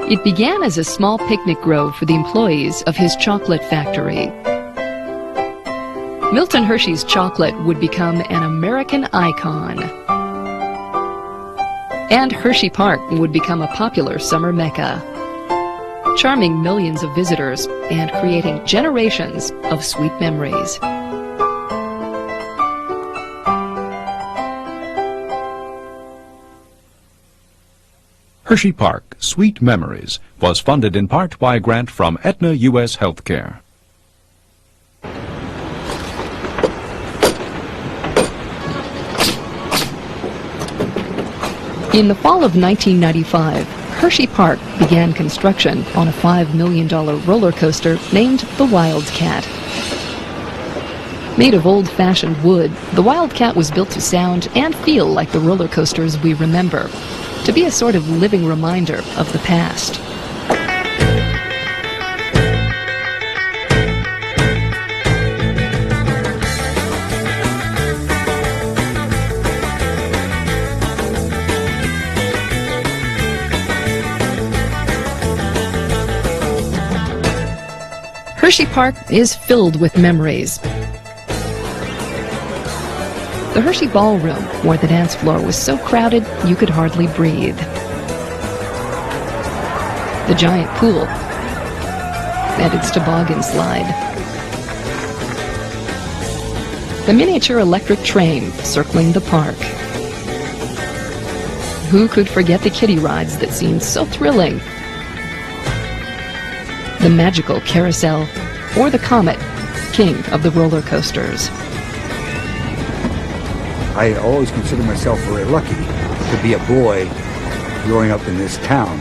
It began as a small picnic grove for the employees of his chocolate factory. Milton Hershey's chocolate would become an American icon. And Hersheypark would become a popular summer mecca, charming millions of visitors and creating generations of sweet memories. Hersheypark Sweet Memories was funded in part by a grant from Aetna U.S. Healthcare. In the fall of 1995, Hersheypark began construction on a $5 million roller coaster named the Wildcat. Made of old-fashioned wood, the Wildcat was built to sound and feel like the roller coasters we remember, to be a sort of living reminder of the past. Hersheypark is filled with memories. The Hershey Ballroom, where the dance floor was so crowded you could hardly breathe. The giant pool and its toboggan slide. The miniature electric train circling the park. Who could forget the kiddie rides that seemed so thrilling? The magical carousel, or the Comet, king of the roller coasters. I always consider myself very lucky to be a boy growing up in this town.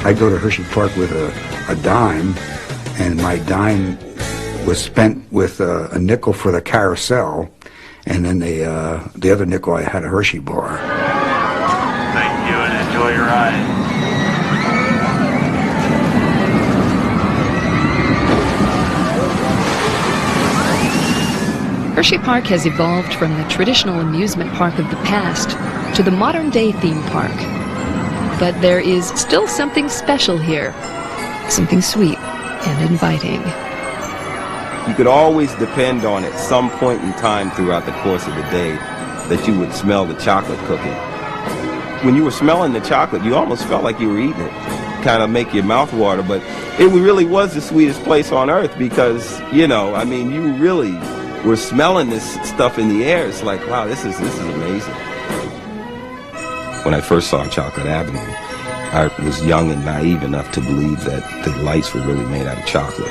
I go to Hersheypark with a dime, and my dime was spent with a nickel for the carousel, and then the other nickel I had a Hershey bar. Thank you, and enjoy your ride. Hersheypark has evolved from the traditional amusement park of the past to the modern-day theme park. But there is still something special here, something sweet and inviting. You could always depend on at some point in time throughout the course of the day that you would smell the chocolate cooking. When you were smelling the chocolate, you almost felt like you were eating it. Kind of make your mouth water, but it really was the sweetest place on earth because, you know, I mean, you really we're smelling this stuff in the air. It's like, wow, this is amazing. When I first saw Chocolate Avenue, I was young and naive enough to believe that the lights were really made out of chocolate.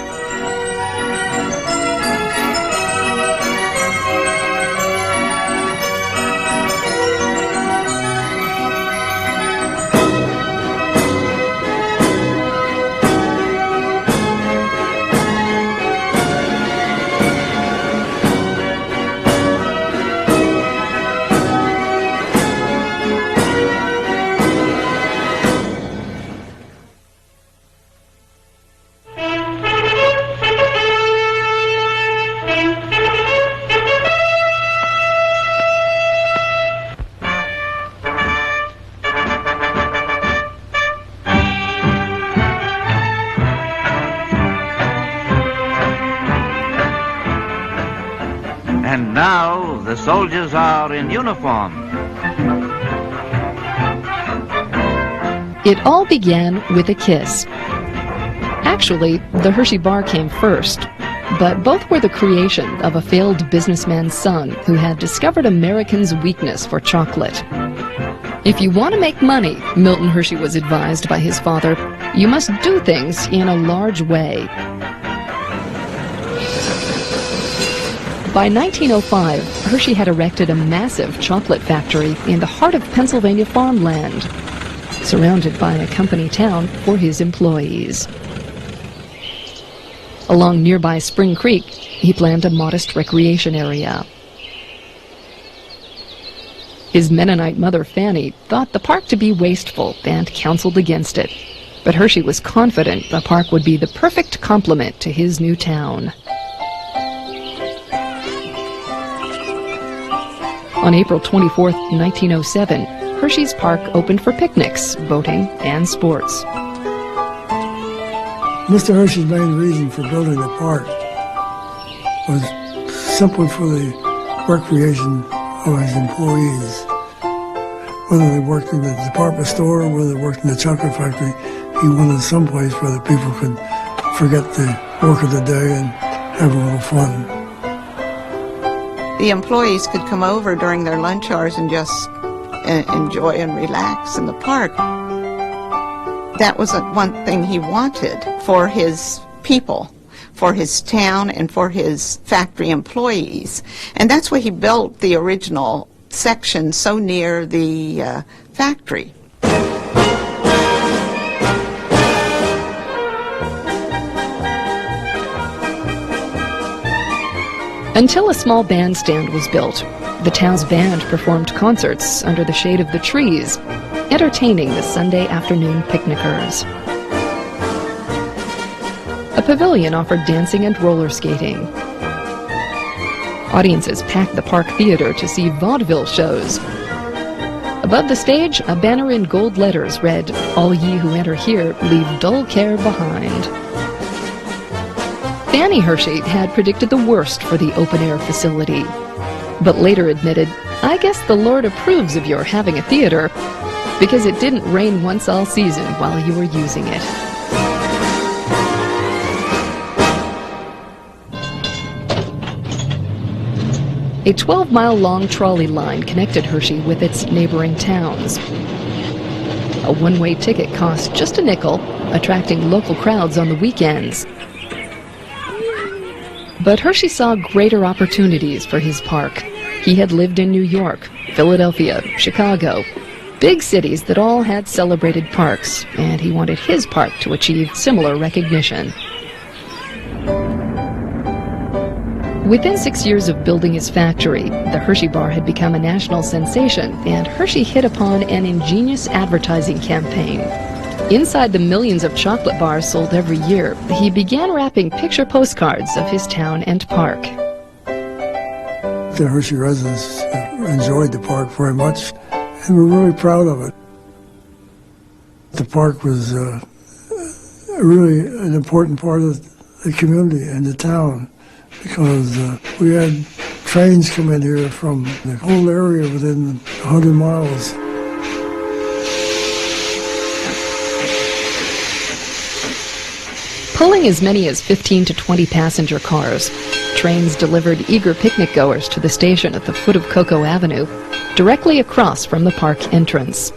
And now the soldiers are in uniform. It all began with a kiss. Actually, the Hershey bar came first, but both were the creation of a failed businessman's son who had discovered Americans' weakness for chocolate. If you want to make money, Milton Hershey was advised by his father, you must do things in a large way. By 1905, Hershey had erected a massive chocolate factory in the heart of Pennsylvania farmland, surrounded by a company town for his employees. Along nearby Spring Creek, he planned a modest recreation area. His Mennonite mother, Fanny, thought the park to be wasteful and counseled against it, but Hershey was confident the park would be the perfect complement to his new town. On April 24, 1907, Hershey's Park opened for picnics, boating, and sports. Mr. Hershey's main reason for building the park was simply for the recreation of his employees. Whether they worked in the department store or whether they worked in the chocolate factory, he wanted some place where the people could forget the work of the day and have a little fun. The employees could come over during their lunch hours and just enjoy and relax in the park. That was one thing he wanted for his people, for his town, and for his factory employees. And that's why he built the original section so near the factory. Until a small bandstand was built, the town's band performed concerts under the shade of the trees, entertaining the Sunday afternoon picnickers. A pavilion offered dancing and roller skating. Audiences packed the Park Theater to see vaudeville shows. Above the stage, a banner in gold letters read, "All ye who enter here leave dull care behind." Fannie Hershey had predicted the worst for the open-air facility, but later admitted, "I guess the Lord approves of your having a theater, because it didn't rain once all season while you were using it." A 12-mile-long trolley line connected Hershey with its neighboring towns. A one-way ticket cost just a nickel, attracting local crowds on the weekends. But Hershey saw greater opportunities for his park. He had lived in New York, Philadelphia, Chicago, big cities that all had celebrated parks, and he wanted his park to achieve similar recognition. Within 6 years of building his factory, the Hershey Bar had become a national sensation, and Hershey hit upon an ingenious advertising campaign. Inside the millions of chocolate bars sold every year, he began wrapping picture postcards of his town and park. The Hershey residents enjoyed the park very much and were really proud of it. The park was really an important part of the community and the town, because we had trains come in here from the whole area within 100 miles. Pulling as many as 15 to 20 passenger cars, trains delivered eager picnic goers to the station at the foot of Cocoa Avenue, directly across from the park entrance.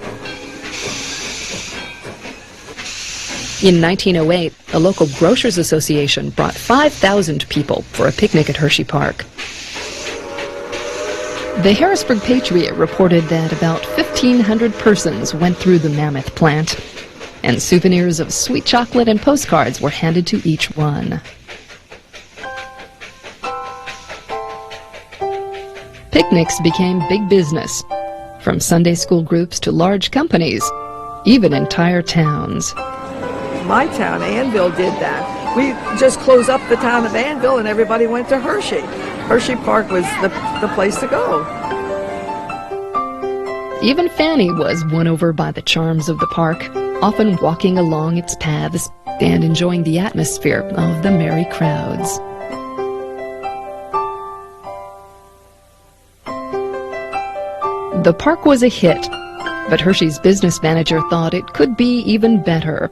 In 1908, a local grocers association brought 5,000 people for a picnic at Hershey Park. The Harrisburg Patriot reported that about 1,500 persons went through the mammoth plant, and souvenirs of sweet chocolate and postcards were handed to each one. Picnics became big business, from Sunday school groups to large companies, even entire towns. My town, Annville, did that. We just closed up the town of Annville and everybody went to Hershey. Hershey Park was the place to go. Even Fannie was won over by the charms of the park, often walking along its paths and enjoying the atmosphere of the merry crowds. The park was a hit, but Hershey's business manager thought it could be even better.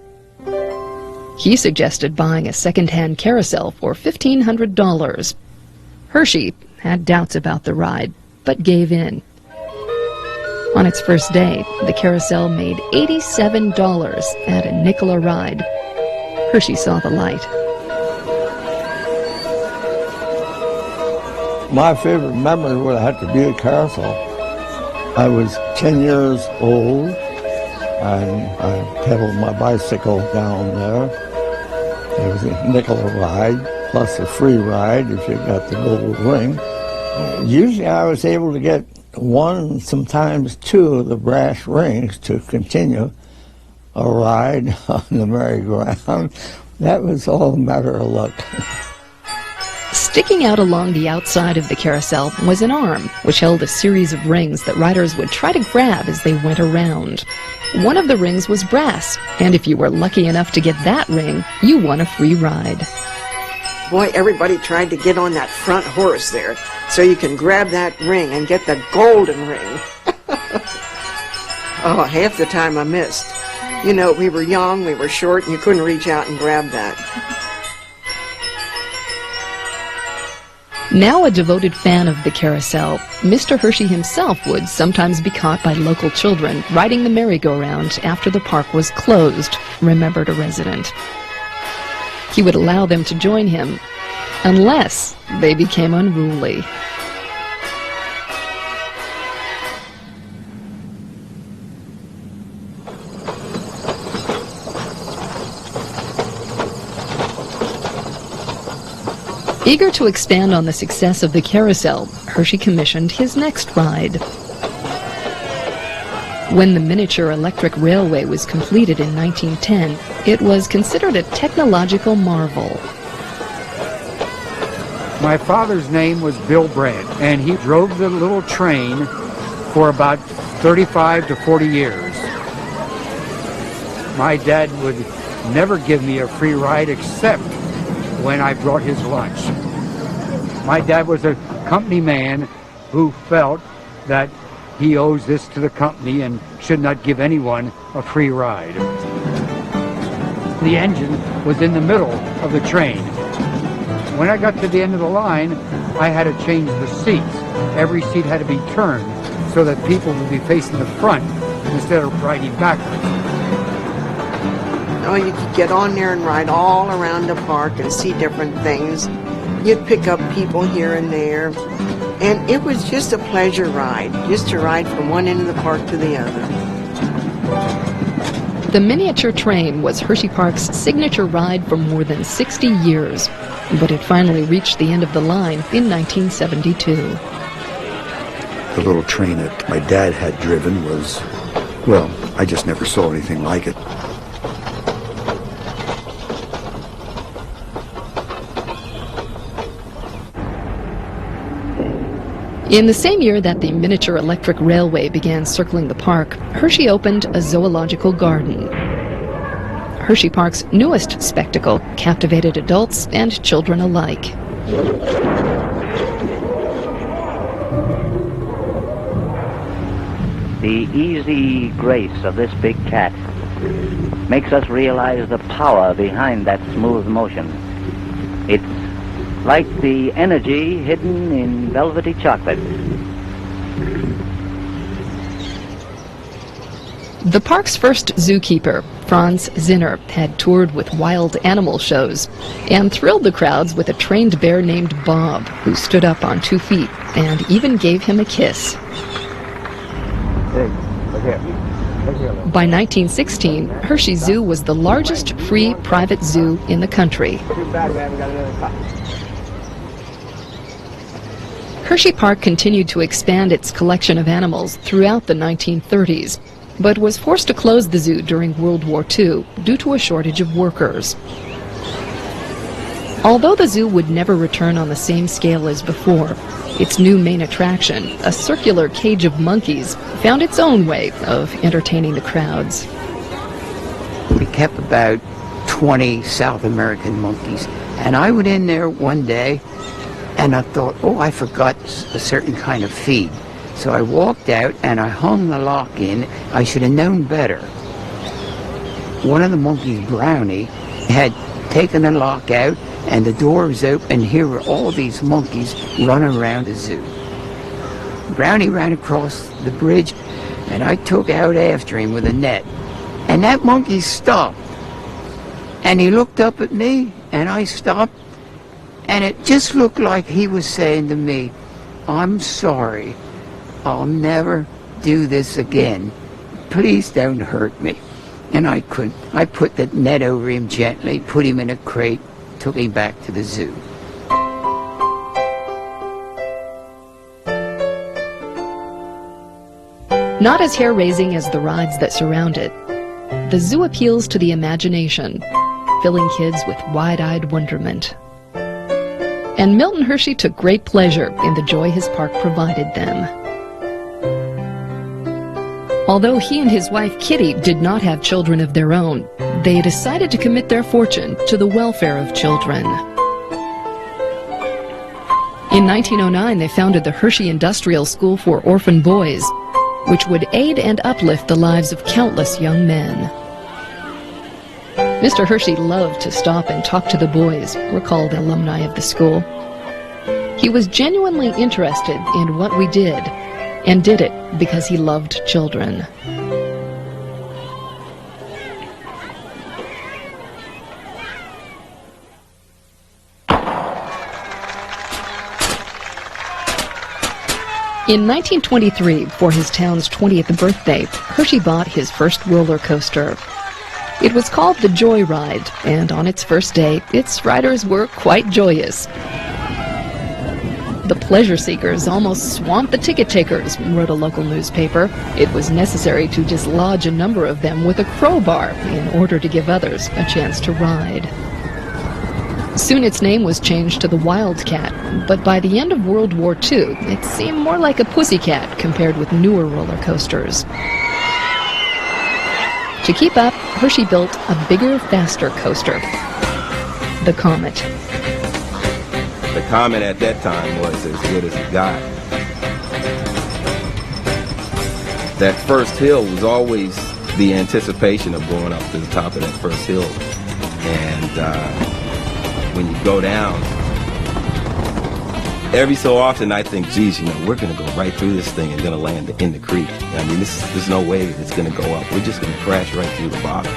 He suggested buying a second-hand carousel for $1,500. Hershey had doubts about the ride, but gave in. On its first day, the carousel made $87 at a nickel a ride. Hershey saw the light. My favorite memory would have had to be the carousel. I was 10 years old, and I pedaled my bicycle down there. It was a nickel a ride, plus a free ride if you got the gold ring. Usually I was able to get one, sometimes two of the brass rings to continue a ride on the merry-go-round. That was all a matter of luck. Sticking out along the outside of the carousel was an arm, which held a series of rings that riders would try to grab as they went around. One of the rings was brass, and if you were lucky enough to get that ring, you won a free ride. Boy, everybody tried to get on that front horse there, so you can grab that ring and get the golden ring. Oh, half the time I missed. You know, we were young, we were short, and you couldn't reach out and grab that. Now a devoted fan of the carousel, Mr. Hershey himself would sometimes be caught by local children riding the merry-go-round after the park was closed, remembered a resident. He would allow them to join him, unless they became unruly. Eager to expand on the success of the carousel, Hershey commissioned his next ride. When the miniature electric railway was completed in 1910, it was considered a technological marvel. My father's name was Bill Brandt, and he drove the little train for about 35 to 40 years. My dad would never give me a free ride except when I brought his lunch. My dad was a company man who felt that he owes this to the company and should not give anyone a free ride. The engine was in the middle of the train. When I got to the end of the line, I had to change the seats. Every seat had to be turned so that people would be facing the front instead of riding backwards. Oh, you could get on there and ride all around the park and see different things. You'd pick up people here and there. And it was just a pleasure ride, just to ride from one end of the park to the other. The miniature train was Hersheypark's signature ride for more than 60 years, but it finally reached the end of the line in 1972. The little train that my dad had driven was, well, I just never saw anything like it. In the same year that the miniature electric railway began circling the park, Hershey opened a zoological garden. Hersheypark's newest spectacle captivated adults and children alike. The easy grace of this big cat makes us realize the power behind that smooth motion. It's like the energy hidden in velvety chocolate. The park's first zookeeper, Franz Zinner, had toured with wild animal shows and thrilled the crowds with a trained bear named Bob, who stood up on 2 feet and even gave him a kiss. By 1916, Hershey Zoo was the largest free private zoo in the country. Hershey Park continued to expand its collection of animals throughout the 1930s, but was forced to close the zoo during World War II due to a shortage of workers. Although the zoo would never return on the same scale as before, its new main attraction, a circular cage of monkeys, found its own way of entertaining the crowds. We kept about 20 South American monkeys, and I went in there one day and I thought, oh, I forgot a certain kind of feed. So I walked out and I hung the lock in. I should have known better. One of the monkeys, Brownie, had taken the lock out and the door was open, and here were all these monkeys running around the zoo. Brownie ran across the bridge and I took out after him with a net. And that monkey stopped. And he looked up at me and I stopped. And it just looked like he was saying to me, I'm sorry, I'll never do this again. Please don't hurt me. And I couldn't. I put the net over him gently, put him in a crate, took him back to the zoo. Not as hair-raising as the rides that surround it, the zoo appeals to the imagination, filling kids with wide-eyed wonderment. and Milton Hershey took great pleasure in the joy his park provided them. Although he and his wife Kitty did not have children of their own, they decided to commit their fortune to the welfare of children. In 1909, they founded the Hershey Industrial School for Orphan Boys, which would aid and uplift the lives of countless young men. Mr. Hershey loved to stop and talk to the boys, recalled alumni of the school. He was genuinely interested in what we did, and did it because he loved children. In 1923, for his town's 20th birthday, Hershey bought his first roller coaster. It was called the Joy Ride, and on its first day, its riders were quite joyous. The pleasure seekers almost swamped the ticket takers, wrote a local newspaper. It was necessary to dislodge a number of them with a crowbar in order to give others a chance to ride. Soon its name was changed to the Wildcat, but by the end of World War II, it seemed more like a pussycat compared with newer roller coasters. To keep up, Hershey built a bigger, faster coaster, the Comet. The Comet at that time was as good as it got. That first hill was always the anticipation of going up to the top of that first hill. And when you go down, every so often I think, geez, we're going to go right through this thing and going to land in the creek. I mean, there's no way that it's going to go up. We're just going to crash right through the bottom.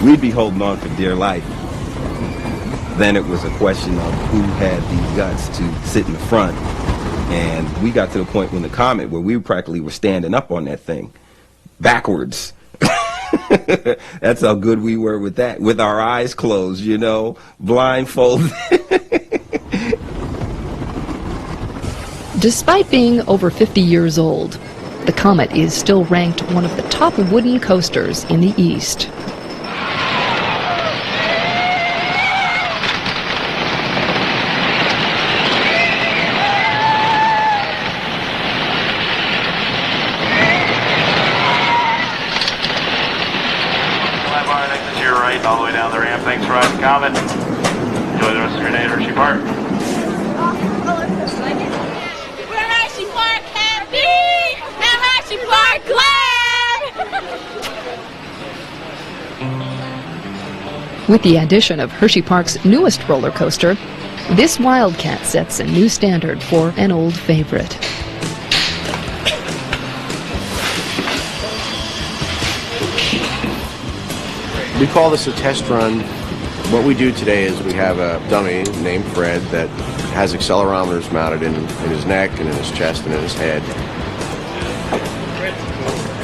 We'd be holding on for dear life. Then it was a question of who had the guts to sit in the front. And we got to the point when the Comet, where we practically were standing up on that thing, backwards. That's how good we were with that, with our eyes closed, blindfolded. Despite being over 50 years old, the Comet is still ranked one of the top wooden coasters in the East. All the way down the ramp. Thanks for riding Comet. Enjoy the rest of your day at Hersheypark. We're Hersheypark happy and Hersheypark glad. With the addition of Hersheypark's newest roller coaster, this Wildcat sets a new standard for an old favorite. We call this a test run. What we do today is we have a dummy named Fred that has accelerometers mounted in his neck and in his chest and in his head.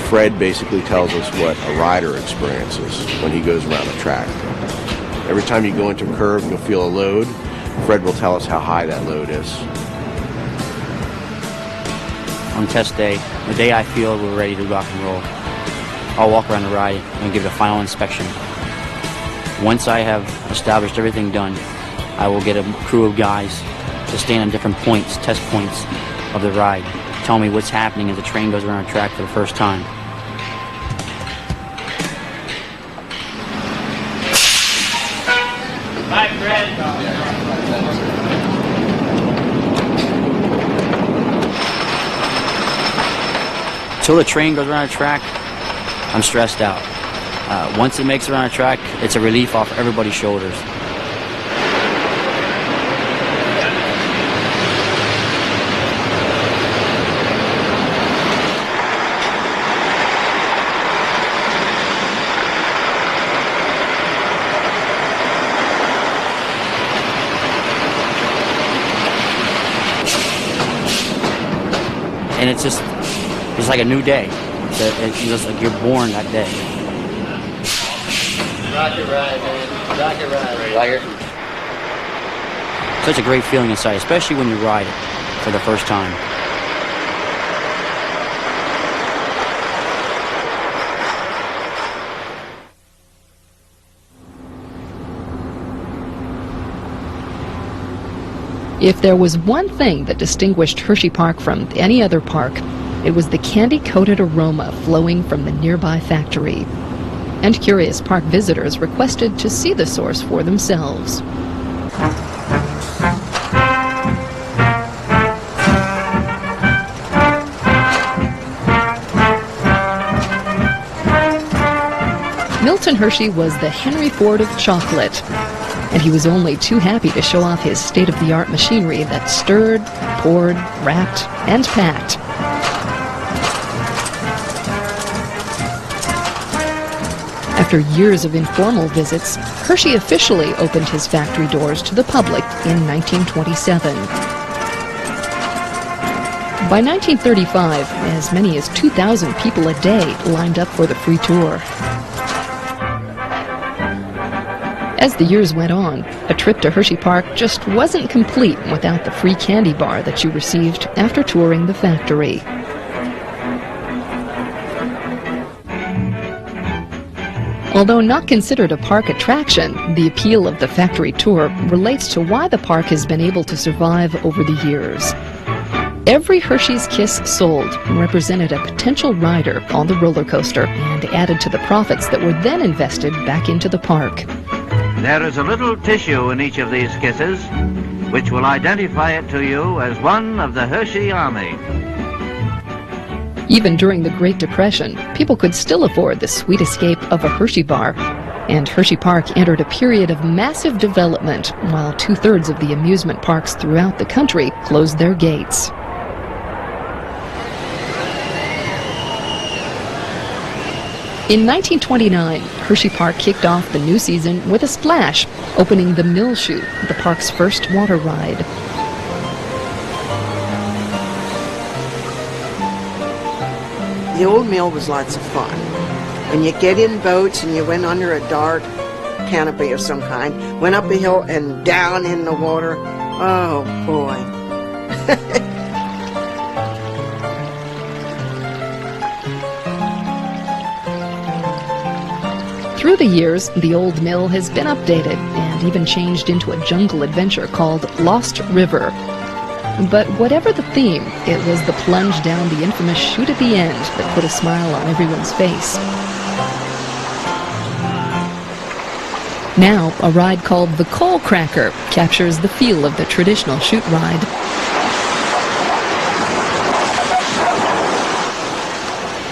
Fred basically tells us what a rider experiences when he goes around the track. Every time you go into a curve, you'll feel a load. Fred will tell us how high that load is. On test day, the day I feel we're ready to rock and roll, I'll walk around the ride and give it a final inspection. Once I have established everything done, I will get a crew of guys to stand on different points, test points of the ride, tell me what's happening as the train goes around the track for the first time. Bye, Fred. Till the train goes around the track, I'm stressed out. Once it makes it around the track, it's a relief off everybody's shoulders. And it's like a new day. It's just like you're born that day. Rocket ride, man. Rocket ride. Right here. Such a great feeling inside, especially when you ride it for the first time. If there was one thing that distinguished Hersheypark from any other park, it was the candy-coated aroma flowing from the nearby factory. And curious park visitors requested to see the source for themselves. Milton Hershey was the Henry Ford of chocolate, and he was only too happy to show off his state-of-the-art machinery that stirred, poured, wrapped, and packed. After years of informal visits, Hershey officially opened his factory doors to the public in 1927. By 1935, as many as 2,000 people a day lined up for the free tour. As the years went on, a trip to Hersheypark just wasn't complete without the free candy bar that you received after touring the factory. Although not considered a park attraction, the appeal of the factory tour relates to why the park has been able to survive over the years. Every Hershey's Kiss sold represented a potential rider on the roller coaster and added to the profits that were then invested back into the park. There is a little tissue in each of these kisses, which will identify it to you as one of the Hershey Army. Even during the Great Depression, people could still afford the sweet escape of a Hershey bar, and Hersheypark entered a period of massive development while 2/3 of the amusement parks throughout the country closed their gates. In 1929, Hersheypark kicked off the new season with a splash, opening the Mill Chute, the park's first water ride. The old mill was lots of fun. When you get in boats and you went under a dark canopy of some kind, went up a hill and down in the water. Oh boy. Through the years, the old mill has been updated and even changed into a jungle adventure called Lost River. But whatever the theme, it was the plunge down the infamous chute at the end that put a smile on everyone's face. Now, a ride called the Coal Cracker captures the feel of the traditional chute ride.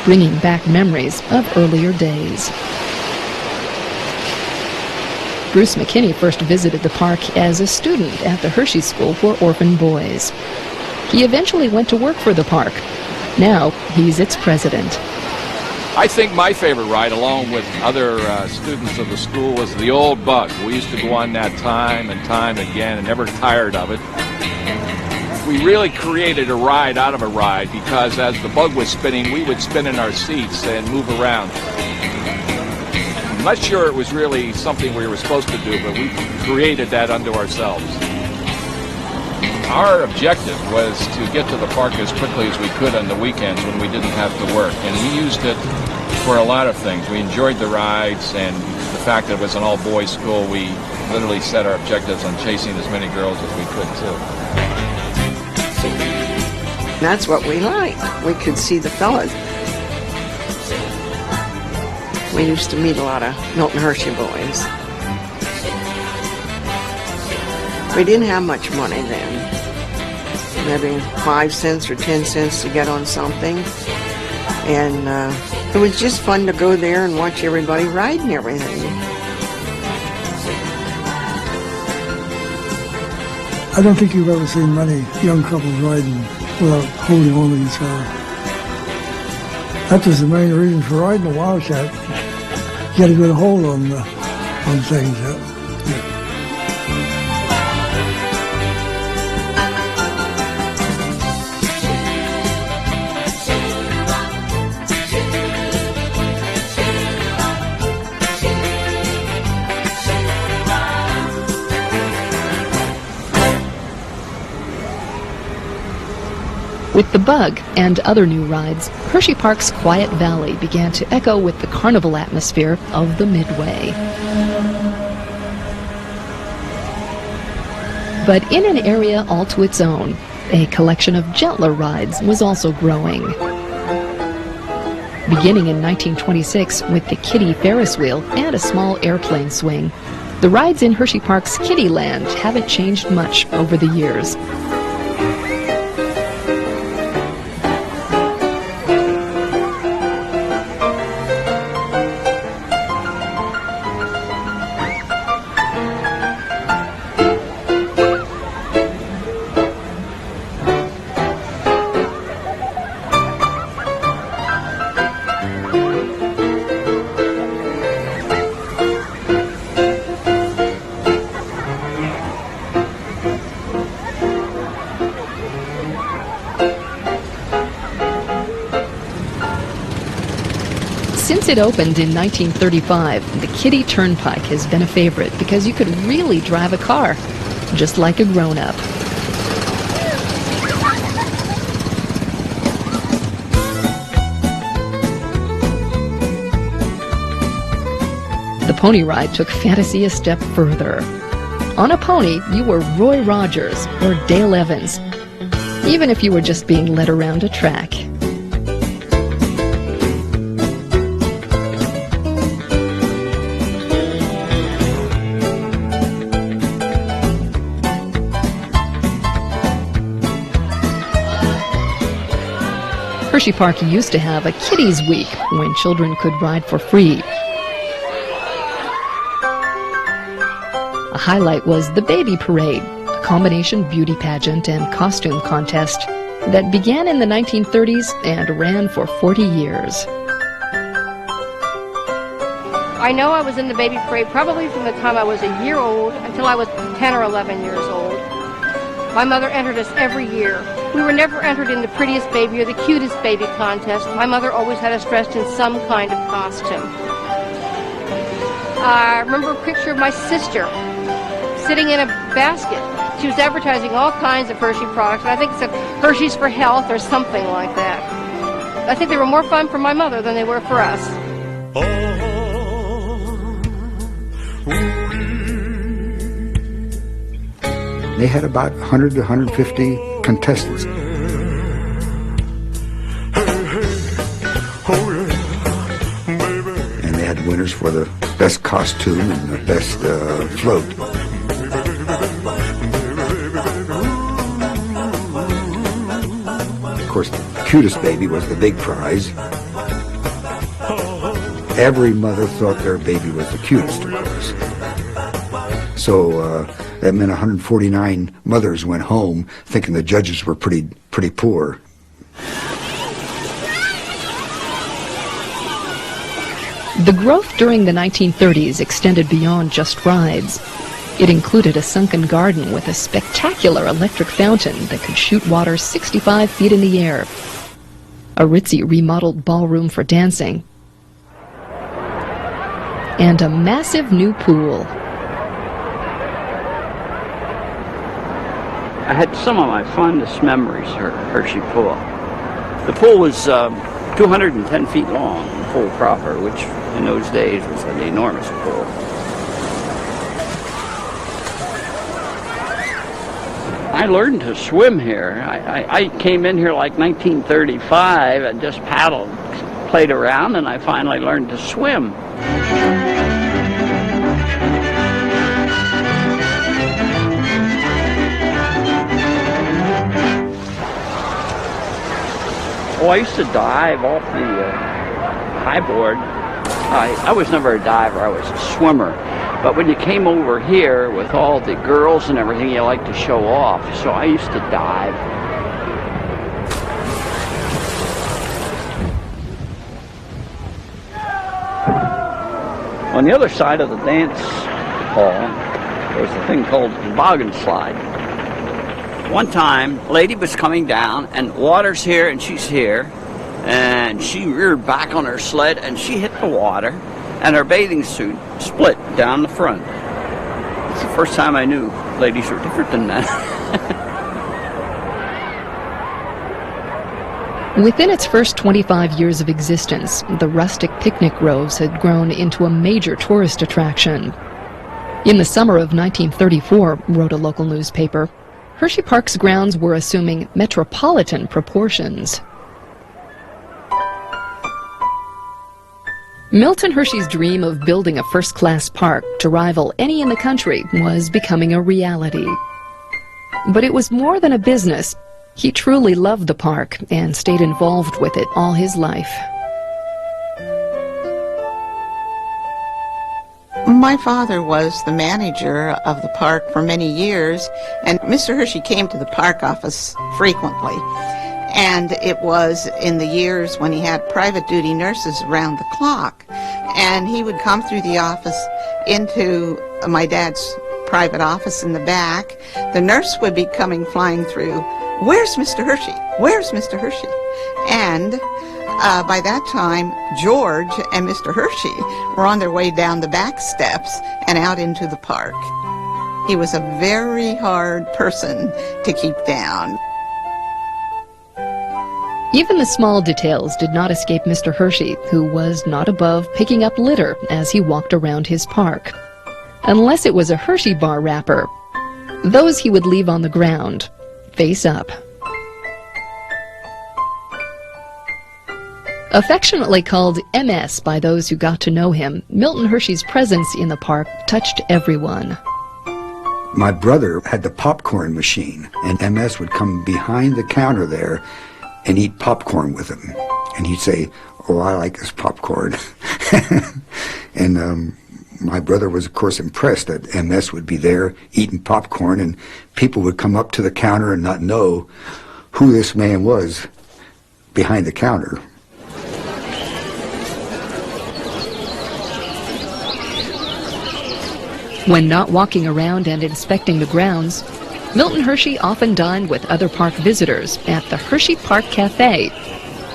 Bringing back memories of earlier days. Bruce McKinney first visited the park as a student at the Hershey School for Orphan Boys. He eventually went to work for the park. Now, he's its president. I think my favorite ride, along with other students of the school, was the old bug. We used to go on that time and time again and never tired of it. We really created a ride out of a ride because as the bug was spinning, we would spin in our seats and move around. I'm not sure it was really something we were supposed to do, but we created that unto ourselves. Our objective was to get to the park as quickly as we could on the weekends when we didn't have to work, and we used it for a lot of things. We enjoyed the rides, and the fact that it was an all-boys school, we literally set our objectives on chasing as many girls as we could, too. That's what we liked. We could see the fellas. We used to meet a lot of Milton Hershey boys. We didn't have much money then. Maybe 5 cents or 10 cents to get on something. And it was just fun to go there and watch everybody ride and everything. I don't think you've ever seen many young couples riding without holding on to each other. That was the main reason for riding a Wildcat. Get a good hold on things. With the Bug and other new rides, Hersheypark's quiet valley began to echo with the carnival atmosphere of the Midway. But in an area all to its own, a collection of gentler rides was also growing. Beginning in 1926 with the kiddie Ferris wheel and a small airplane swing, the rides in Hersheypark's Kiddie Land haven't changed much over the years. Since it opened in 1935, the Kiddie Turnpike has been a favorite because you could really drive a car, just like a grown-up. The pony ride took fantasy a step further. On a pony, you were Roy Rogers or Dale Evans, even if you were just being led around a track. Hersheypark used to have a Kiddies Week when children could ride for free. A highlight was the Baby Parade, a combination beauty pageant and costume contest that began in the 1930s and ran for 40 years. I know I was in the Baby Parade probably from the time I was a year old until I was 10 or 11 years old. My mother entered us every year. We were never entered in the prettiest baby or the cutest baby contest. My mother always had us dressed in some kind of costume. I remember a picture of my sister sitting in a basket. She was advertising all kinds of Hershey products, and I think it said Hershey's for Health or something like that. I think they were more fun for my mother than they were for us. They had about 100 to 150 contestants. And they had winners for the best costume and the best float. Of course, the cutest baby was the big prize. Every mother thought their baby was the cutest, of course. So that meant 149 mothers went home thinking the judges were pretty poor. The growth during the 1930s extended beyond just rides. It included a sunken garden with a spectacular electric fountain that could shoot water 65 feet in the air, a ritzy remodeled ballroom for dancing, and a massive new pool. I had some of my fondest memories at Hershey Pool. The pool was 210 feet long, pool proper, which in those days was an enormous pool. I learned to swim here. I came in here like 1935 and just paddled, played around, and I finally learned to swim. Oh, I used to dive off the high board. I was never a diver, I was a swimmer. But when you came over here with all the girls and everything, you like to show off. So I used to dive. On the other side of the dance hall was a thing called the toboggan slide. One time, a lady was coming down, and water's here and she's here, and she reared back on her sled and she hit the water, and her bathing suit split down the front. It's the first time I knew ladies were different than men. Within its first 25 years of existence, the rustic picnic groves had grown into a major tourist attraction. In the summer of 1934, wrote a local newspaper, Hershey Park's grounds were assuming metropolitan proportions. Milton Hershey's dream of building a first-class park to rival any in the country was becoming a reality. But it was more than a business. He truly loved the park and stayed involved with it all his life. My father was the manager of the park for many years, and Mr. Hershey came to the park office frequently. And it was in the years when he had private duty nurses around the clock. And he would come through the office into my dad's private office in the back. The nurse would be coming flying through, "Where's Mr. Hershey? Where's Mr. Hershey?" And by that time, George and Mr. Hershey were on their way down the back steps and out into the park. He was a very hard person to keep down. Even the small details did not escape Mr. Hershey, who was not above picking up litter as he walked around his park. Unless it was a Hershey bar wrapper, those he would leave on the ground, face up. Affectionately called MS by those who got to know him, Milton Hershey's presence in the park touched everyone. My brother had the popcorn machine, and MS would come behind the counter there and eat popcorn with him. And he'd say, "Oh, I like this popcorn." And my brother was, of course, impressed that MS would be there eating popcorn, and people would come up to the counter and not know who this man was behind the counter. When not walking around and inspecting the grounds, Milton Hershey often dined with other park visitors at the Hersheypark Cafe,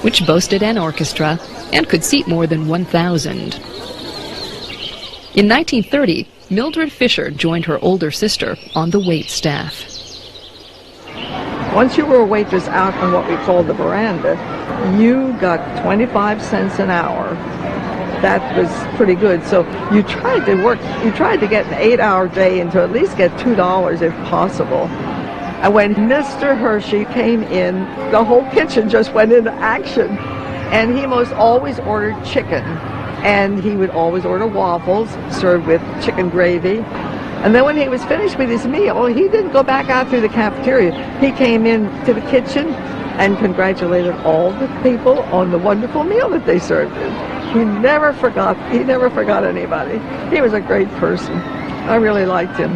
which boasted an orchestra and could seat more than 1,000. In 1930, Mildred Fisher joined her older sister on the wait staff. Once you were a waitress out on what we called the veranda, you got 25 cents an hour. That was pretty good. So you tried to get an 8-hour day and to at least get $2 if possible. And when Mr. Hershey came in, the whole kitchen just went into action. And he most always ordered chicken. And he would always order waffles served with chicken gravy. And then when he was finished with his meal, he didn't go back out through the cafeteria. He came in to the kitchen and congratulated all the people on the wonderful meal that they served him. He never forgot anybody. He was a great person. I really liked him.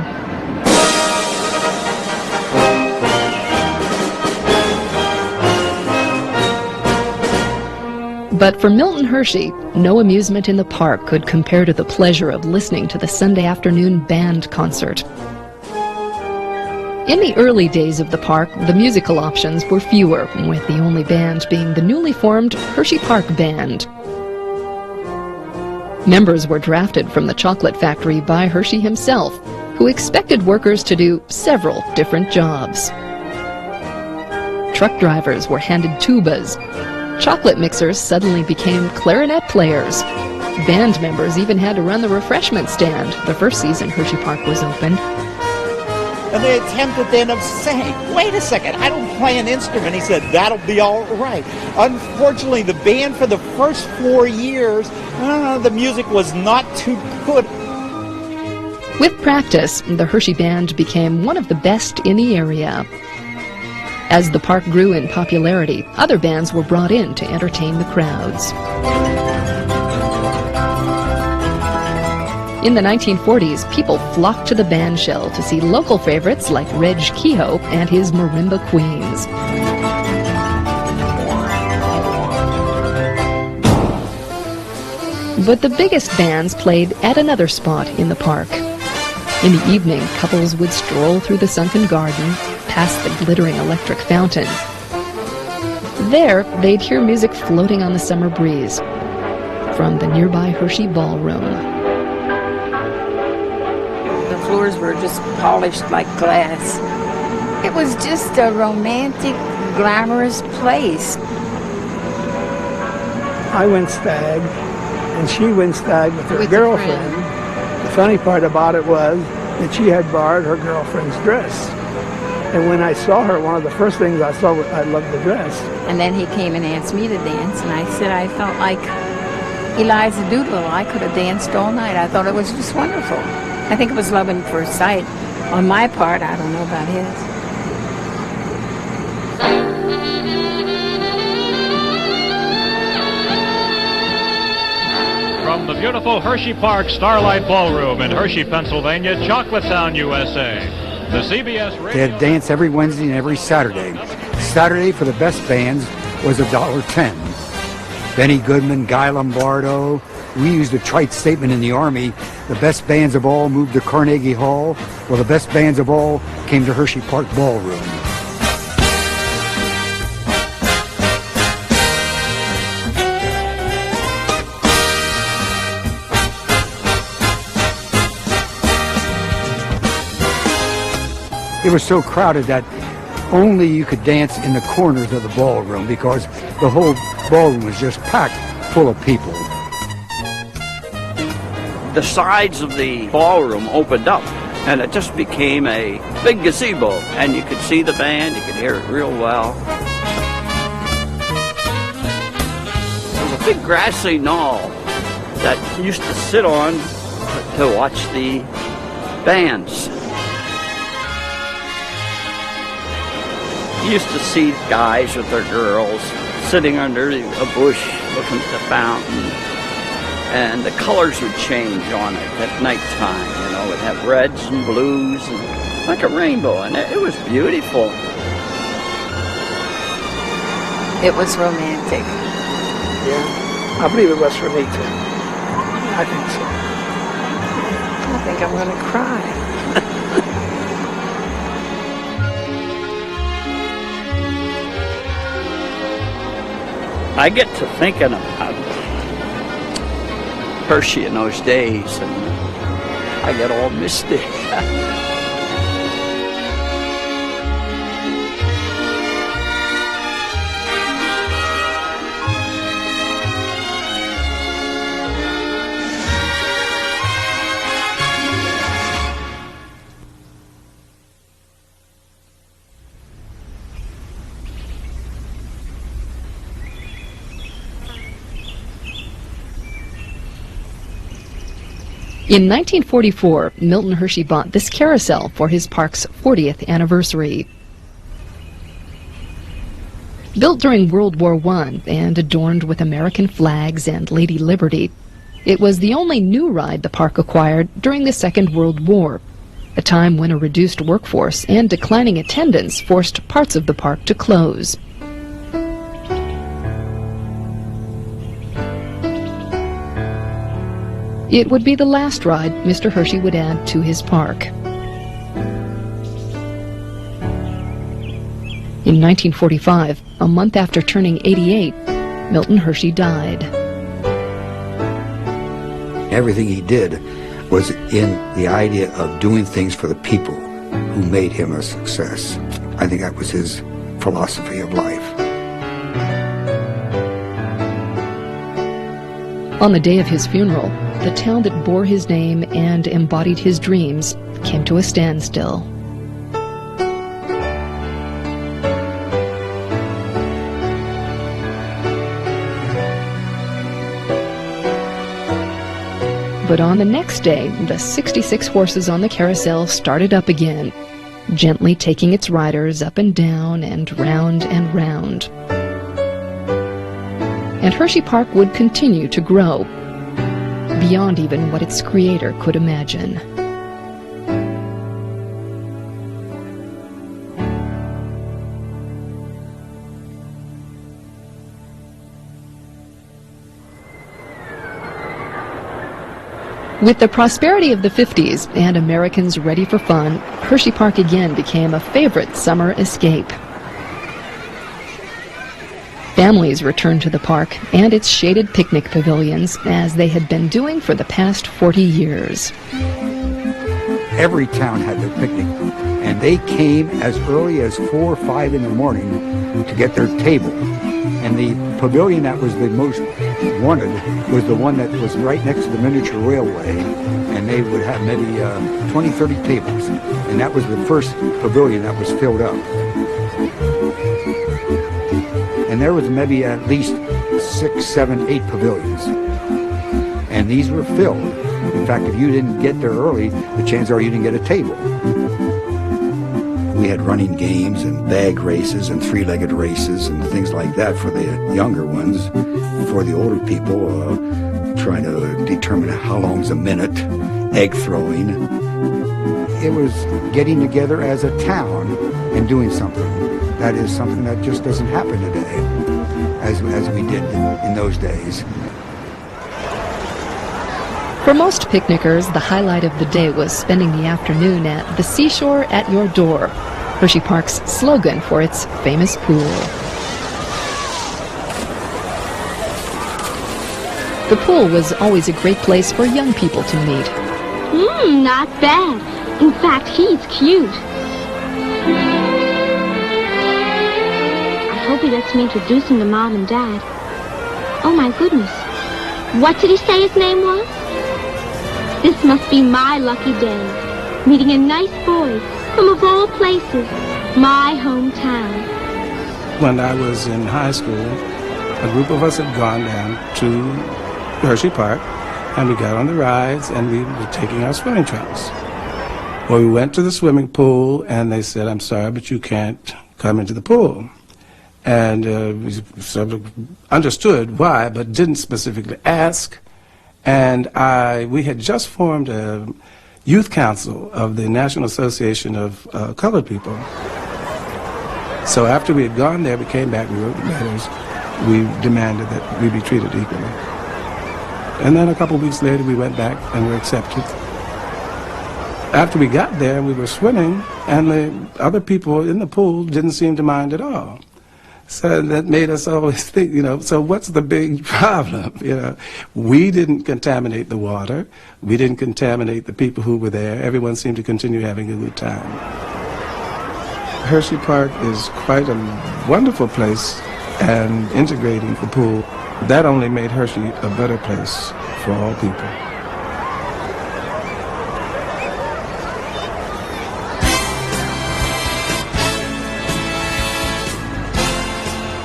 But for Milton Hershey, no amusement in the park could compare to the pleasure of listening to the Sunday afternoon band concert. In the early days of the park, the musical options were fewer, with the only band being the newly formed Hersheypark Band. Members were drafted from the chocolate factory by Hershey himself, who expected workers to do several different jobs. Truck drivers were handed tubas. Chocolate mixers suddenly became clarinet players. Band members even had to run the refreshment stand the first season Hersheypark was open. And they attempted then of saying, "Wait a second, I don't play an instrument." He said, "That'll be all right." Unfortunately, the band for the first 4 years, the music was not too good. With practice, the Hershey Band became one of the best in the area. As the park grew in popularity, other bands were brought in to entertain the crowds. In the 1940s, people flocked to the band shell to see local favorites like Reg Kehoe and his Marimba Queens. But the biggest bands played at another spot in the park. In the evening, couples would stroll through the sunken garden, past the glittering electric fountain. There, they'd hear music floating on the summer breeze from the nearby Hershey Ballroom. The floors were just polished like glass. It was just a romantic, glamorous place. I went stag, and she went stag with her girlfriend. The funny part about it was that she had borrowed her girlfriend's dress. And when I saw her, one of the first things I saw was, I loved the dress. And then he came and asked me to dance, and I said I felt like Eliza Doolittle. I could have danced all night. I thought it was just wonderful. I think it was love at first sight. On my part, I don't know about his. From the beautiful Hersheypark Starlight Ballroom in Hershey, Pennsylvania, Chocolatown, USA, the CBS Radio... They had dance every Wednesday and every Saturday. Saturday for the best bands was $1.10. Benny Goodman, Guy Lombardo. We used a trite statement in the Army, the best bands of all moved to Carnegie Hall. Well, the best bands of all came to Hersheypark Ballroom. It was so crowded that only you could dance in the corners of the ballroom because the whole ballroom was just packed full of people. The sides of the ballroom opened up, and it just became a big gazebo, and you could see the band, you could hear it real well. There was a big grassy knoll that you used to sit on to watch the bands. You used to see guys with their girls sitting under a bush looking at the fountain, and the colors would change on it at nighttime. You know, it'd have reds and blues and like a rainbow, and it was beautiful. It was romantic. Yeah, I believe it was for me too. I think so. I think I'm going to cry. I get to thinking about Hershey in those days, and I get all misty. In 1944, Milton Hershey bought this carousel for his park's 40th anniversary. Built during World War I and adorned with American flags and Lady Liberty, it was the only new ride the park acquired during the Second World War, a time when a reduced workforce and declining attendance forced parts of the park to close. It would be the last ride Mr. Hershey would add to his park. In 1945, a month after turning 88, Milton Hershey died. Everything he did was in the idea of doing things for the people who made him a success. I think that was his philosophy of life. On the day of his funeral, the town that bore his name and embodied his dreams came to a standstill. But on the next day, the 66 horses on the carousel started up again, gently taking its riders up and down and round and round. And Hersheypark would continue to grow, beyond even what its creator could imagine. With the prosperity of the 50s and Americans ready for fun, Hersheypark again became a favorite summer escape. Families returned to the park and its shaded picnic pavilions as they had been doing for the past 40 years. Every town had their picnic, and they came as early as 4 or 5 in the morning to get their table. And the pavilion that was the most wanted was the one that was right next to the miniature railway, and they would have maybe 20, 30 tables, and that was the first pavilion that was filled up. And there was maybe at least 6, 7, 8 pavilions, and these were filled. In fact, if you didn't get there early, the chances are you didn't get a table. We had running games and bag races and three-legged races and things like that for the younger ones. For the older people, trying to determine how long's a minute, egg throwing. It was getting together as a town and doing something. That is something that just doesn't happen today, as we did in those days. For most picnickers, the highlight of the day was spending the afternoon at the seashore at your door, Hersheypark's slogan for its famous pool. The pool was always a great place for young people to meet. Not bad. In fact, he's cute. I hope he lets me introduce him to Mom and Dad. Oh my goodness. What did he say his name was? This must be my lucky day, meeting a nice boy from, of all places, my hometown. When I was in high school, a group of us had gone down to Hersheypark, and we got on the rides, and we were taking our swimming trunks. Well, we went to the swimming pool, and they said, "I'm sorry, but you can't come into the pool." And we sort of understood why, but didn't specifically ask. And we had just formed a youth council of the National Association of Colored People. So after we had gone there, we came back, we wrote letters, we demanded that we be treated equally. And then a couple of weeks later, we went back and were accepted. After we got there, we were swimming, and the other people in the pool didn't seem to mind at all. So that made us always think, so what's the big problem? We didn't contaminate the water. We didn't contaminate the people who were there. Everyone seemed to continue having a good time. Hersheypark is quite a wonderful place, and integrating the pool, that only made Hershey a better place for all people.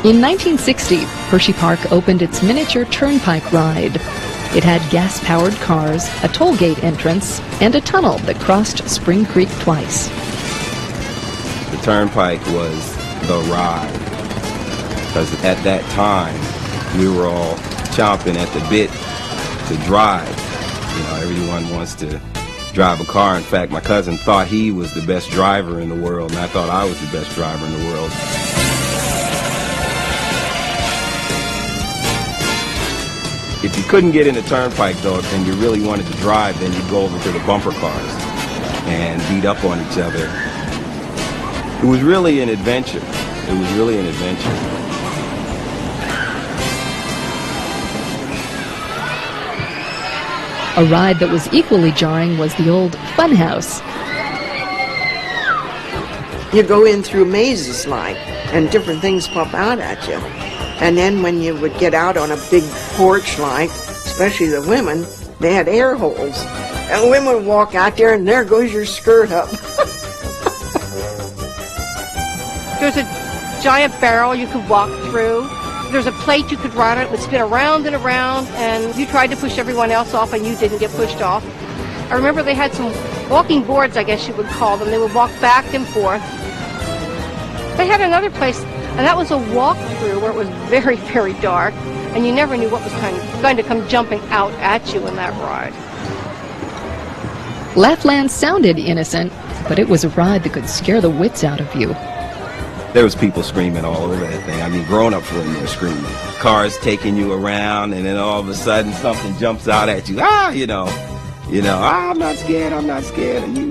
In 1960, Hersheypark opened its miniature turnpike ride. It had gas-powered cars, a toll gate entrance, and a tunnel that crossed Spring Creek twice. The turnpike was the ride, because at that time, we were all chomping at the bit to drive. Everyone wants to drive a car. In fact, my cousin thought he was the best driver in the world, and I thought I was the best driver in the world. If you couldn't get in the turnpike, though, and you really wanted to drive, then you'd go over to the bumper cars and beat up on each other. It was really an adventure. It was really an adventure. A ride that was equally jarring was the old Funhouse. You go in through mazes and different things pop out at you. And then when you would get out on a big porch especially the women, they had air holes. And the women would walk out there and there goes your skirt up. There's a giant barrel you could walk through. There's a plate you could ride on. It would spin around and around, and you tried to push everyone else off and you didn't get pushed off. I remember they had some walking boards, I guess you would call them. They would walk back and forth. They had another place, and that was a walk-through where it was very, very dark, and you never knew what was going to come jumping out at you in that ride. Laughland sounded innocent, but it was a ride that could scare the wits out of you. There was people screaming all over that thing. I mean, grown-ups were screaming. Cars taking you around, and then all of a sudden something jumps out at you. I'm not scared, and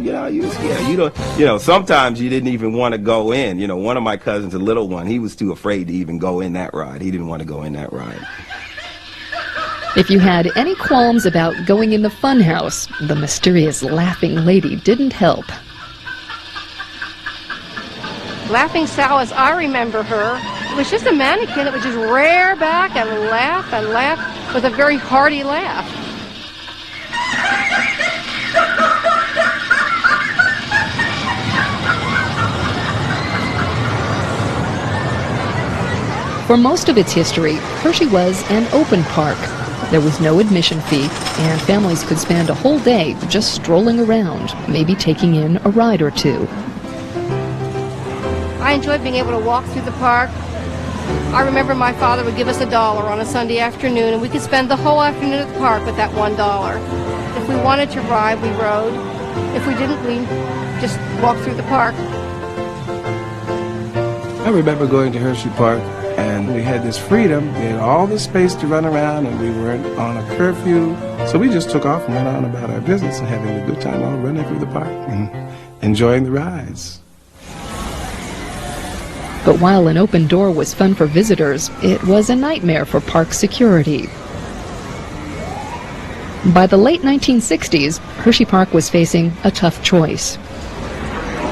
you're scared. Sometimes you didn't even want to go in. One of my cousins, a little one, he was too afraid to even go in that ride. He didn't want to go in that ride. If you had any qualms about going in the Funhouse, the mysterious laughing lady didn't help. Laughing Sal, as I remember her, it was just a mannequin that would just rear back and laugh and laugh. with a very hearty laugh. For most of its history, Hershey was an open park. There was no admission fee, and families could spend a whole day just strolling around, maybe taking in a ride or two. I enjoyed being able to walk through the park. I remember my father would give us $1 on a Sunday afternoon, and we could spend the whole afternoon at the park with that $1. If we wanted to ride, we rode. If we didn't, we just walked through the park. I remember going to Hersheypark, and we had this freedom. We had all the space to run around, and we weren't on a curfew. So we just took off and went on about our business and having a good time all running through the park and enjoying the rides. But while an open door was fun for visitors, it was a nightmare for park security. By the late 1960s, Hersheypark was facing a tough choice.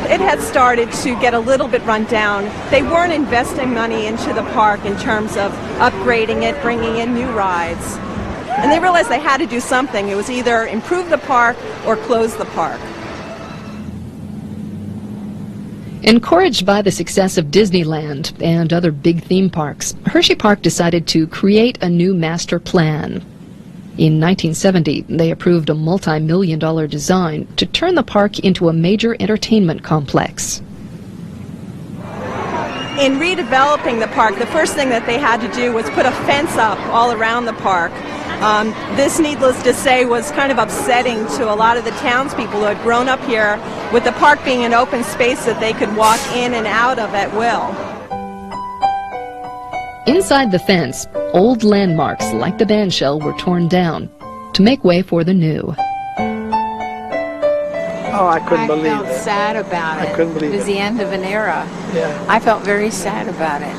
It had started to get a little bit run down. They weren't investing money into the park in terms of upgrading it, bringing in new rides. And they realized they had to do something. It was either improve the park or close the park. Encouraged by the success of Disneyland and other big theme parks, Hersheypark decided to create a new master plan. In 1970, they approved a multi-million-dollar design to turn the park into a major entertainment complex. In redeveloping the park, the first thing that they had to do was put a fence up all around the park. This, needless to say, was kind of upsetting to a lot of the townspeople who had grown up here with the park being an open space that they could walk in and out of at will. Inside the fence, old landmarks like the bandshell were torn down to make way for the new. Oh, I couldn't believe it. I felt sad about it. I couldn't believe it. It was the end of an era. Yeah. I felt very sad about it.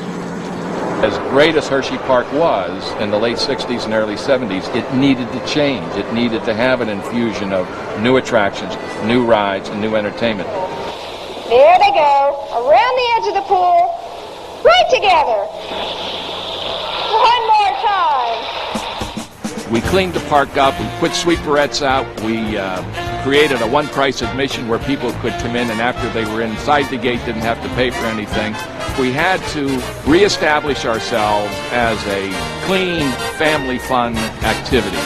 As great as Hersheypark was in the late 60s and early 70s, it needed to change. It needed to have an infusion of new attractions, new rides, and new entertainment. There they go, around the edge of the pool, right together. One more time. We cleaned the park up, we put sweeperettes out, we created a one-price admission where people could come in and after they were inside the gate didn't have to pay for anything. We had to reestablish ourselves as a clean, family fun activity.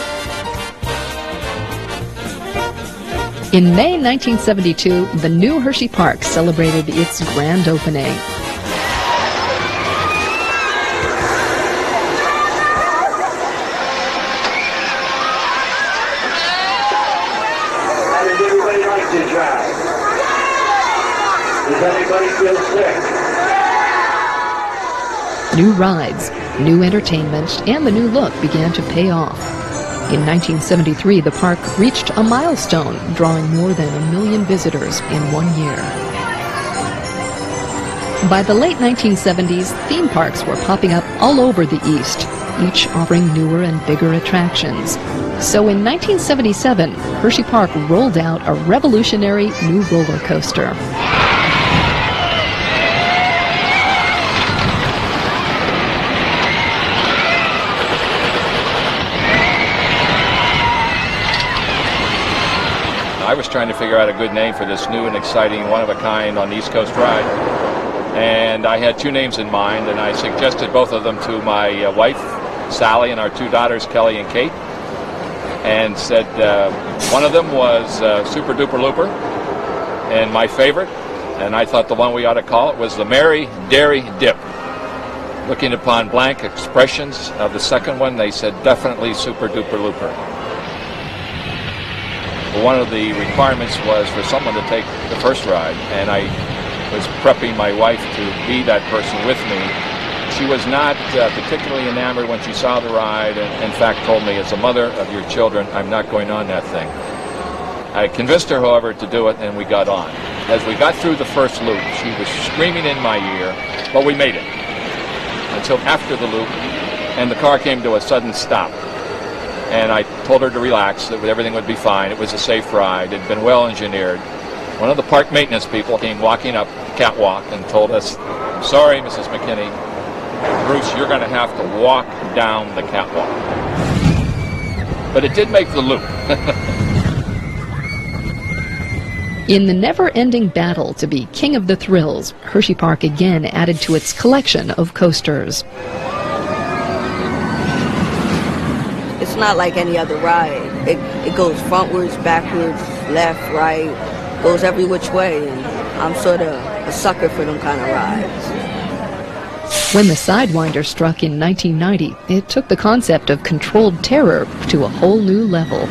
In May 1972, the new Hersheypark celebrated its grand opening. How does everybody like to drive? Does anybody feel sick? New rides, new entertainment, and the new look began to pay off. In 1973, the park reached a milestone, drawing more than 1 million visitors in 1 year. By the late 1970s, theme parks were popping up all over the East, each offering newer and bigger attractions. So in 1977, Hersheypark rolled out a revolutionary new roller coaster. I was trying to figure out a good name for this new and exciting one-of-a-kind on the East Coast ride. And I had 2 names in mind, and I suggested both of them to my wife, Sally, and our 2 daughters, Kelly and Kate, and said one of them was Super Duper Looper, and my favorite, and I thought the one we ought to call it was the Merry Dairy Dip. Looking upon blank expressions of the second one, they said definitely Super Duper Looper. One of the requirements was for someone to take the first ride, and I was prepping my wife to be that person with me. She was not particularly enamored when she saw the ride, and in fact told me, as a mother of your children, I'm not going on that thing. I convinced her, however, to do it, and we got on. As we got through the first loop, she was screaming in my ear, but we made it. Until after the loop, and the car came to a sudden stop. And I told her to relax, that everything would be fine. It was a safe ride. It had been well engineered. One of the park maintenance people came walking up the catwalk and told us, "I'm sorry, Mrs. McKinney, Bruce, you're going to have to walk down the catwalk." but it did make the loop. In the never-ending battle to be king of the thrills, Hersheypark again added to its collection of coasters. It's not like any other ride. It goes frontwards, backwards, left, right, goes every which way, and I'm sort of a sucker for them kind of rides. When the Sidewinder struck in 1990, it took the concept of controlled terror to a whole new level.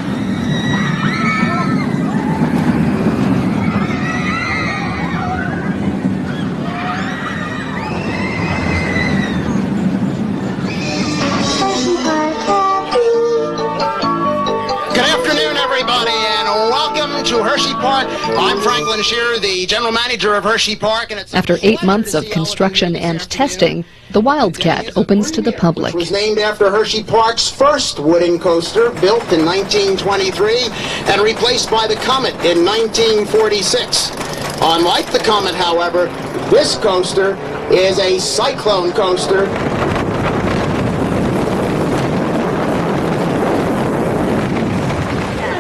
To Hersheypark. I'm Franklin Shearer, the general manager of Hersheypark. And it's After 8 months of construction and testing, the Wildcat opens to the public. Which was named after Hersheypark's first wooden coaster, built in 1923 and replaced by the Comet in 1946. Unlike the Comet, however, this coaster is a cyclone coaster.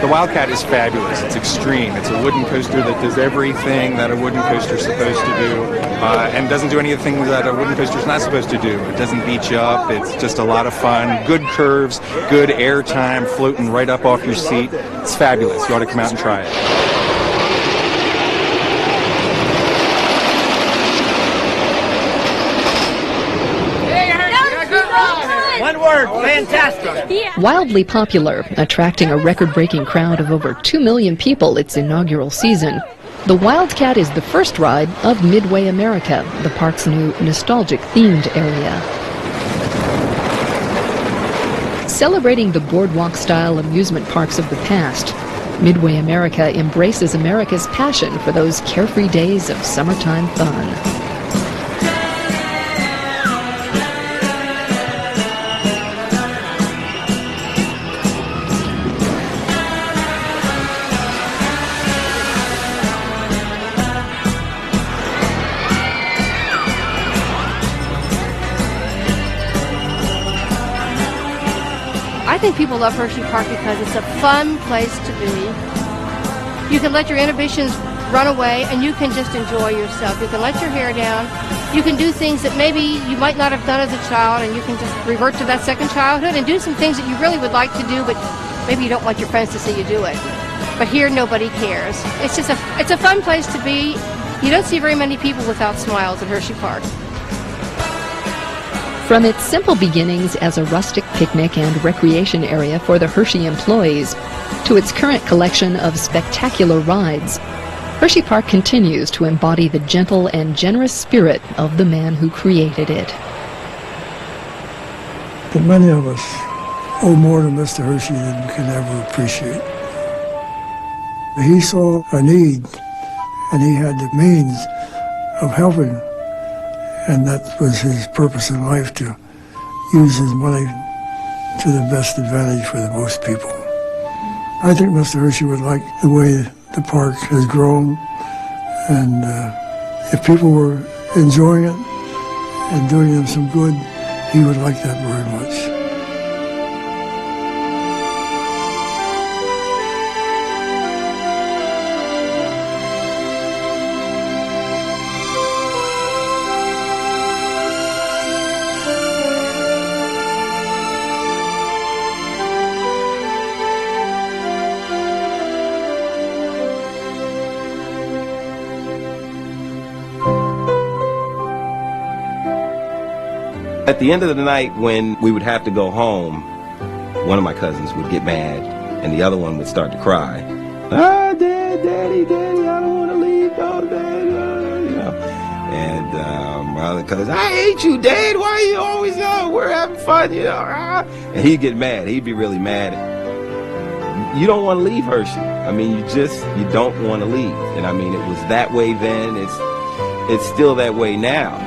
The Wildcat is fabulous. It's extreme. It's a wooden coaster that does everything that a wooden coaster is supposed to do, and doesn't do any of the things that a wooden coaster is not supposed to do. It doesn't beat you up. It's just a lot of fun. Good curves, good air time, floating right up off your seat. It's fabulous. You ought to come out and try it. One word, fantastic. Wildly popular, attracting a record-breaking crowd of over 2 million people its inaugural season, the Wildcat is the first ride of Midway America, the park's new nostalgic-themed area. Celebrating the boardwalk-style amusement parks of the past, Midway America embraces America's passion for those carefree days of summertime fun. I think people love Hersheypark because it's a fun place to be. You can let your inhibitions run away and you can just enjoy yourself. You can let your hair down. You can do things that maybe you might not have done as a child, and you can just revert to that second childhood and do some things that you really would like to do, but maybe you don't want your friends to see you do it. But here nobody cares. It's just it's a fun place to be. You don't see very many people without smiles at Hersheypark. From its simple beginnings as a rustic picnic and recreation area for the Hershey employees to its current collection of spectacular rides, Hersheypark continues to embody the gentle and generous spirit of the man who created it. But many of us owe more to Mr. Hershey than we can ever appreciate. He saw a need, and he had the means of helping. And that was his purpose in life, to use his money to the best advantage for the most people. I think Mr. Hershey would like the way the park has grown, and if people were enjoying it and doing them some good, he would like that very much. At the end of the night, when we would have to go home, one of my cousins would get mad, and the other one would start to cry. Ah, Daddy, I don't want to leave, no, Dad, you know. And my other cousin, I hate you, Dad. Why are you always we're having fun, you know? And he'd get mad. He'd be really mad. You don't want to leave Hershey. I mean, you don't want to leave. And I mean, it was that way then. It's still that way now.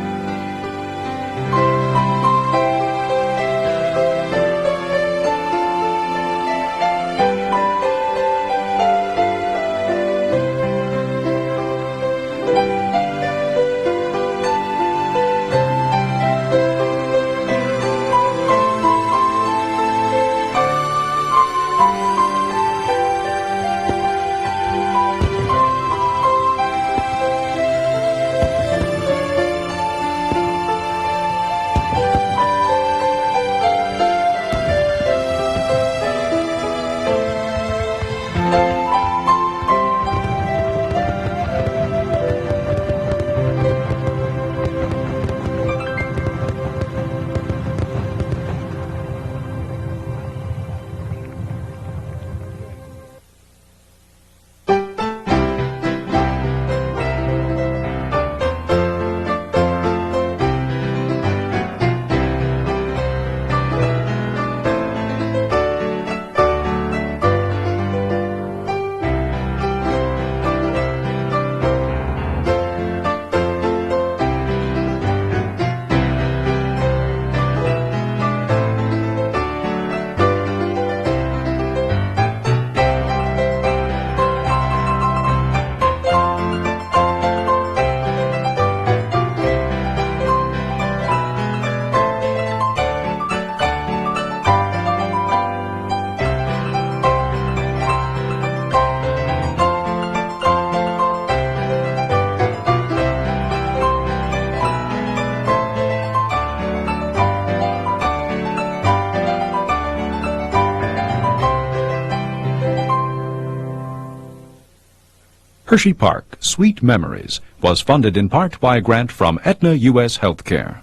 Hersheypark Sweet Memories was funded in part by a grant from Aetna U.S. Healthcare.